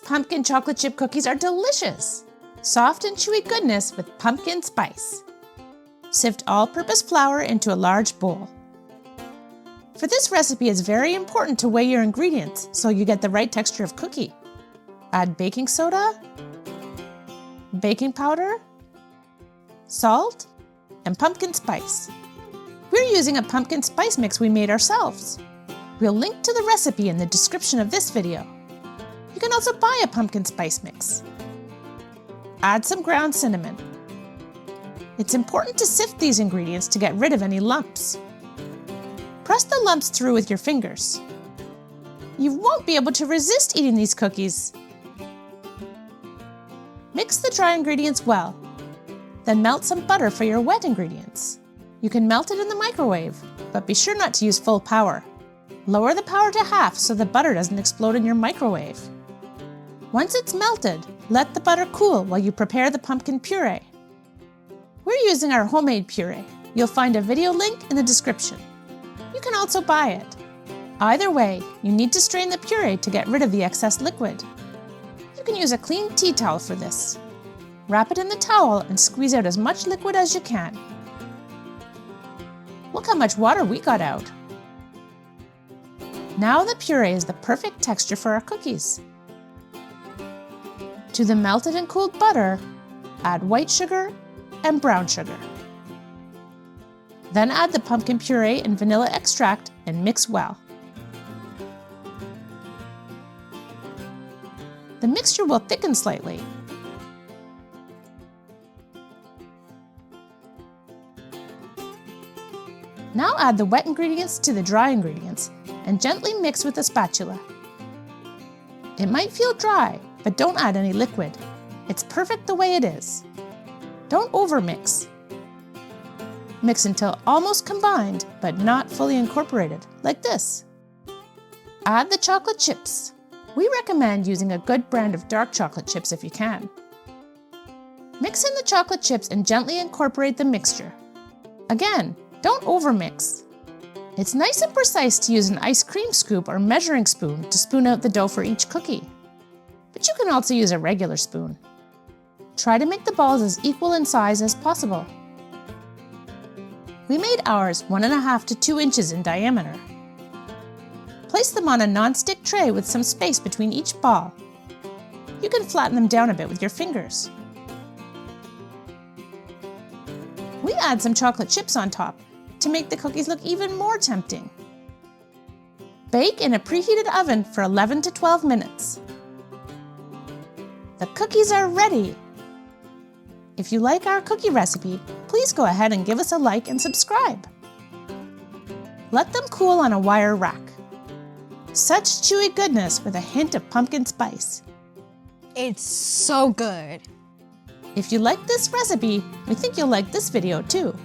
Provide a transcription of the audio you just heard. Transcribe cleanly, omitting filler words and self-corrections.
pumpkin chocolate chip cookies are delicious. Soft and chewy goodness with pumpkin spice. Sift all-purpose flour into a large bowl. For this recipe, it's very important to weigh your ingredients so you get the right texture of cookie. Add baking soda, baking powder, salt, and pumpkin spice. We're using a pumpkin spice mix we made ourselves. We'll link to the recipe in the description of this video. You can also buy a pumpkin spice mix. Add some ground cinnamon. It's important to sift these ingredients to get rid of any lumps. Press the lumps through with your fingers. You won't be able to resist eating these cookies. Mix the dry ingredients well. Then melt some butter for your wet ingredients. You can melt it in the microwave, but be sure not to use full power. Lower the power to half so the butter doesn't explode in your microwave. Once it's melted, let the butter cool while you prepare the pumpkin puree. We're using our homemade puree. You'll find a video link in the description. You can also buy it. Either way, you need to strain the puree to get rid of the excess liquid. You can use a clean tea towel for this. Wrap it in the towel and squeeze out as much liquid as you can. Look how much water we got out. Now the puree is the perfect texture for our cookies. To the melted and cooled butter, add white sugar and brown sugar. Then add the pumpkin puree and vanilla extract and mix well. The mixture will thicken slightly. Now add the wet ingredients to the dry ingredients and gently mix with a spatula. It might feel dry, but don't add any liquid. It's perfect the way it is. Don't overmix. Mix until almost combined, but not fully incorporated, like this. Add the chocolate chips. We recommend using a good brand of dark chocolate chips if you can. Mix in the chocolate chips and gently incorporate the mixture. Again, don't overmix. It's nice and precise to use an ice cream scoop or measuring spoon to spoon out the dough for each cookie. But you can also use a regular spoon. Try to make the balls as equal in size as possible. We made ours 1.5 to 2 inches in diameter. Place them on a non-stick tray with some space between each ball. You can flatten them down a bit with your fingers. We add some chocolate chips on top to make the cookies look even more tempting. Bake in a preheated oven for 11 to 12 minutes. The cookies are ready! If you like our cookie recipe, please go ahead and give us a like and subscribe. Let them cool on a wire rack. Such chewy goodness with a hint of pumpkin spice. It's so good. If you like this recipe, we think you'll like this video too.